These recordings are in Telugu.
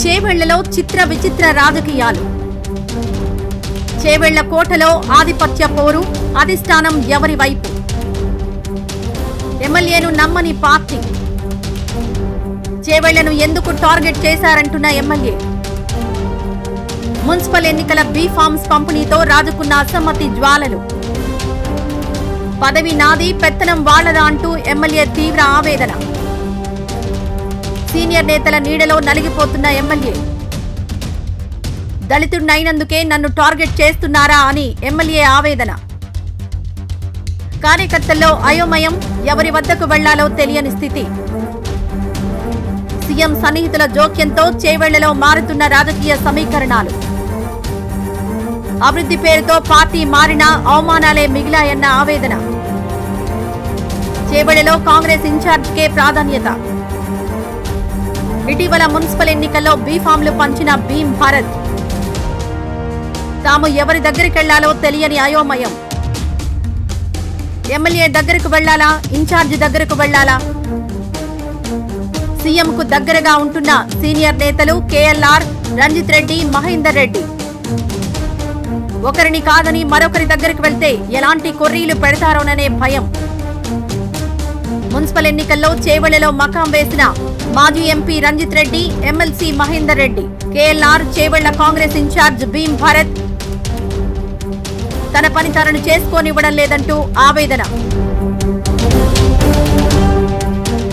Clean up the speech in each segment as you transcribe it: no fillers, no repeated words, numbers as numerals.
చేవెళ్లలో చిత్ర విచిత్ర రాజకీయాలు. చేవెళ్ల కోటలో ఆధిపత్య పోరు, అధిష్టానం ఎవరి వైపు? ఎమ్మెల్యేను నమ్మని పార్టీ. చేవెళ్లను ఎందుకు టార్గెట్ చేశారంటున్న ఎమ్మెల్యే. మున్సిపల్ ఎన్నికల బీ ఫార్మ్స్ పంపిణీతో రాజుకున్న అసమ్మతి జ్వాలలు. పదవి నాది, పెత్తనం వాళ్లదా అంటూ ఎమ్మెల్యే తీవ్ర ఆవేదన. సీనియర్ నేతల నీడలో నలిగిపోతున్న ఎమ్మెల్యే. దళితుడినైనందుకే నన్ను టార్గెట్ చేస్తున్నారా అని ఎమ్మెల్యే ఆవేదన. కార్యకర్తల్లో అయోమయం, ఎవరి వద్దకు వెళ్లాలో తెలియని స్థితి. సీఎం సన్నిహితుల జోక్యంతో చేవెళ్లలో మారుతున్న రాజకీయ సమీకరణాలు. అభివృద్ధి పేరుతో పార్టీ మారినా అవమానాలే మిగిలాయన్న ఆవేదన. చేవెళ్లలో కాంగ్రెస్ ఇన్ఛార్జికే ప్రాధాన్యత. ఇటీవల మున్సిపల్ ఎన్నికల్లో బీఫామ్లు పంచిన భీమ్ భారత్. తాము ఎవరి దగ్గరికెళ్లాలో తెలియని అయోమయం. ఎమ్మెల్యే దగ్గరకు వెళ్లాలా, ఇన్ఛార్జి దగ్గరకు వెళ్లాలా? సీఎంకు దగ్గరగా ఉంటున్న సీనియర్ నేతలు కేఎల్ఆర్, రంజిత్ రెడ్డి, మహేందర్ రెడ్డి. ఒకరిని కాదని మరొకరి దగ్గరకు వెళ్తే ఎలాంటి కొర్రీలు పెడతారోననే భయం. మున్సిపల్ ఎన్నికల్లో చేవెళ్లలో మకాం వేసిన మాజీ MP Ranjith Reddy, MLC Mahender Reddy. KLR Chevella Congress incharge Bheem Bharat తన పని తనను చేసుకోనివ్వడం లేదంటూ ఆవేదన.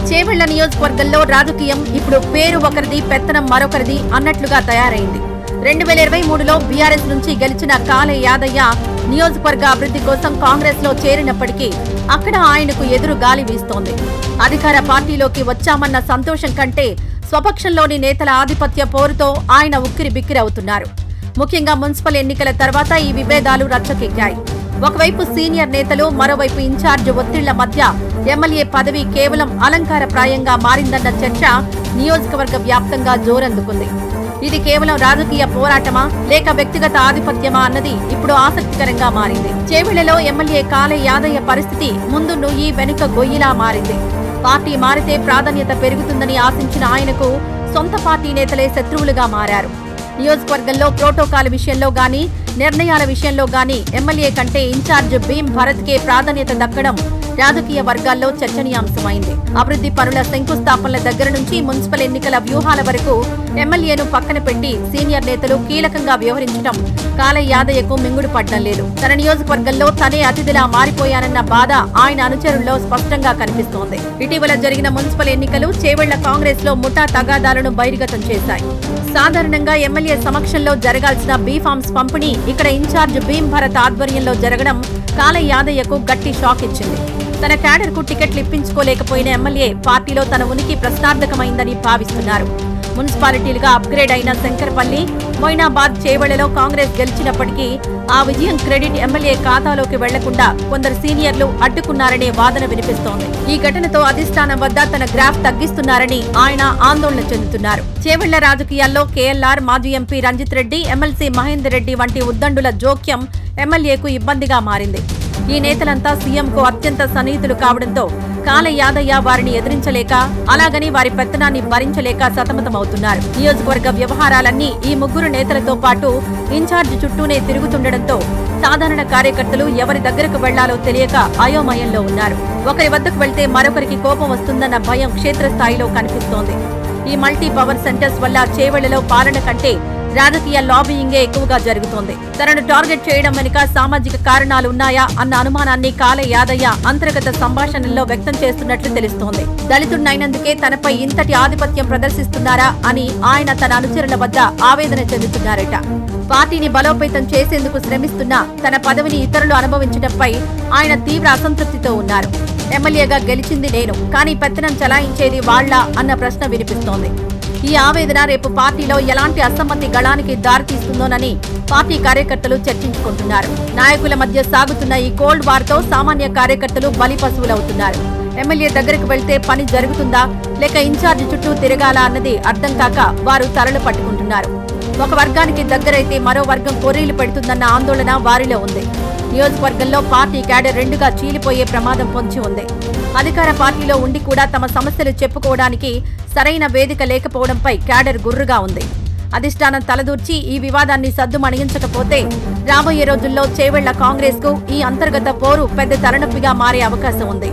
చేవెళ్ల నియోజకవర్గంలో రాజకీయం ఇప్పుడు పేరు ఒకరిది, పెత్తనం మరొకరిది అన్నట్లుగా తయారైంది. 2023లో బీఆర్ఎస్ నుంచి గెలిచిన కాలే యాదయ్య నియోజకవర్గ అభివృద్ధి కోసం కాంగ్రెస్ లో చేరినప్పటికీ అక్కడ ఆయనకు ఎదురు గాలి వీస్తోంది. అధికార పార్టీలోకి వచ్చామన్న సంతోషం కంటే స్వపక్షంలోని నేతల ఆధిపత్య పోరుతో ఆయన ఉక్కిరి బిక్కిరవుతున్నారు. ముఖ్యంగా మున్సిపల్ ఎన్నికల తర్వాత ఈ విభేదాలు రచ్చకెక్కాయి. ఒకవైపు సీనియర్ నేతలు, మరోవైపు ఇన్ఛార్జ్ ఒత్తిళ్ల మధ్య ఎమ్మెల్యే పదవి కేవలం అలంకారప్రాయంగా మారిందన్న చర్చ నియోజకవర్గ వ్యాప్తంగా జోరందుకుంది. ఇది కేవలం రాజకీయ పోరాటమా లేక వ్యక్తిగత ఆధిపత్యమా అన్నది ఇప్పుడు ఆసక్తికరంగా మారింది. చేవెళ్లలో ఎమ్మెల్యే కాలే యాదయ్య పరిస్థితి ముందు నుయ్యి వెనుక గొయ్యిలా మారింది. పార్టీ మారితే ప్రాధాన్యత పెరుగుతుందని ఆశించిన ఆయనకు సొంత పార్టీ నేతలే శత్రువులుగా మారారు. నియోజకవర్గంలో ప్రోటోకాల్ విషయంలో గానీ, నిర్ణయాల విషయంలో గానీ ఎమ్మెల్యే కంటే ఇన్ఛార్జ్ భీమ్ భరత్కే ప్రాధాన్యత దక్కడం రాజకీయ వర్గాల్లో చర్చనీయాంశమైంది. అభివృద్ధి పనుల శంకుస్థాపనల దగ్గర నుంచి మున్సిపల్ ఎన్నికల వ్యూహాల వరకు ఎమ్మెల్యేను పక్కన పెట్టి సీనియర్ నేతలు కీలకంగా వ్యవహరించడం కాలే యాదయ్యకు మింగుడు పడ్డం లేదు. తన నియోజకవర్గంలో తనే అతిథిలా మారిపోయానన్న బాధ ఆయన అనుచరుల్లో స్పష్టంగా కనిపిస్తోంది. ఇటీవల జరిగిన మున్సిపల్ ఎన్నికలు చేవెళ్ల కాంగ్రెస్ లో ముఠా తగాదాలను బహిర్గతం చేశాయి. సాధారణంగా ఎమ్మెల్యే సమక్షంలో జరగాల్సిన బీఫార్మ్స్ పంపిణీ ఇక్కడ ఇన్ఛార్జ్ భీమ్ భరత్ ఆధ్వర్యంలో జరగడం కాలే యాదయ్యకు గట్టి షాక్ ఇచ్చింది. తన క్యాడర్ కు టికెట్లు ఇప్పించుకోలేకపోయిన ఎమ్మెల్యే పార్టీలో తన ఉనికి ప్రశ్నార్థకమైందని భావిస్తున్నారు. మున్సిపాలిటీలుగా అప్గ్రేడ్ అయిన శంకరపల్లి, మొయినాబాద్, చేవెళ్లలో కాంగ్రెస్ గెలిచినప్పటికీ ఆ విజయం క్రెడిట్ ఎమ్మెల్యే ఖాతాలోకి వెళ్లకుండా కొందరు సీనియర్లు అడ్డుకున్నారనే వాదన వినిపిస్తోంది. ఈ ఘటనతో అధిష్టానం వద్ద తన గ్రాఫ్ తగ్గిస్తున్నారని ఆయన ఆందోళన చెందుతున్నారు. చేవెళ్ల రాజకీయాల్లో కేఎల్ఆర్, మాజీ ఎంపీ రంజిత్ రెడ్డి, ఎమ్మెల్సీ మహేందర్ రెడ్డి వంటి ఉద్దండుల జోక్యం ఎమ్మెల్యేకు ఇబ్బందిగా మారింది. ఈ నేతలంతా సీఎంకు అత్యంత సన్నిహితులు కావడంతో కాలే యాదయ్య వారిని ఎదిరించలేక, అలాగని వారి పెత్తనాన్ని భరించలేక సతమతమవుతున్నారు. నియోజకవర్గ వ్యవహారాలన్నీ ఈ ముగ్గురు నేతలతో పాటు ఇన్ఛార్జి చుట్టూనే తిరుగుతుండటంతో సాధారణ కార్యకర్తలు ఎవరి దగ్గరకు వెళ్లాలో తెలియక అయోమయంలో ఉన్నారు. ఒకరి వద్దకు వెళ్తే మరొకరికి కోపం వస్తుందన్న భయం క్షేత్రస్థాయిలో కనిపిస్తోంది. ఈ మల్టీ పవర్ సెంటర్స్ వల్ల చేవెళ్లలో పాలన కంటే రాజకీయ లాబీయింగే ఎక్కువగా జరుగుతోంది. తనను టార్గెట్ చేయడం వెనుక సామాజిక కారణాలు ఉన్నాయా అన్న అనుమానాన్ని కాలే యాదయ్య అంతర్గత సంభాషణల్లో వ్యక్తం చేస్తున్నట్లు తెలుస్తోంది. దళితుడినైనందుకే తనపై ఇంతటి ఆధిపత్యం ప్రదర్శిస్తున్నారా అని ఆయన తన అనుచరుల వద్ద ఆవేదన చెందుతున్నారట. పార్టీని బలోపేతం చేసేందుకు శ్రమిస్తున్న తన పదవిని ఇతరులు అనుభవించడంపై ఆయన తీవ్ర అసంతృప్తితో ఉన్నారు. ఎమ్మెల్యేగా గెలిచింది నేను, కానీ పెత్తనం చలాయించేది వాళ్లా అన్న ప్రశ్న వినిపిస్తోంది. ఈ ఆవేదన రేపు పార్టీలో ఎలాంటి అసమ్మతి గళానికి దారితీస్తుందోనని పార్టీ కార్యకర్తలు చర్చించుకుంటున్నారు. నాయకుల మధ్య సాగుతున్న ఈ కోల్డ్ వార్ తో సామాన్య కార్యకర్తలు బలి పశువులవుతున్నారు. ఎమ్మెల్యే దగ్గరకు వెళ్తే పని జరుగుతుందా లేక ఇన్ఛార్జి చుట్టూ తిరగాలా అన్నది అర్థం కాక వారు తలలు పట్టుకుంటున్నారు. ఒక వర్గానికి దగ్గరైతే మరో వర్గం కొర్రీలు పెడుతుందన్న ఆందోళన వారిలో ఉంది. నియోజకవర్గంలో పార్టీ క్యాడర్ రెండుగా చీలిపోయే ప్రమాదం పొంచి ఉంది. అధికార పార్టీలో ఉండి కూడా తమ సమస్యలు చెప్పుకోవడానికి సరైన వేదిక లేకపోవడంపై క్యాడర్ గుర్రుగా ఉంది. అధిష్టానం తలదూర్చి ఈ వివాదాన్ని సద్దుమణించకపోతే రాబోయే రోజుల్లో చేవెళ్ల కాంగ్రెస్ కు ఈ అంతర్గత పోరు పెద్ద తలనొప్పిగా మారే అవకాశం ఉంది.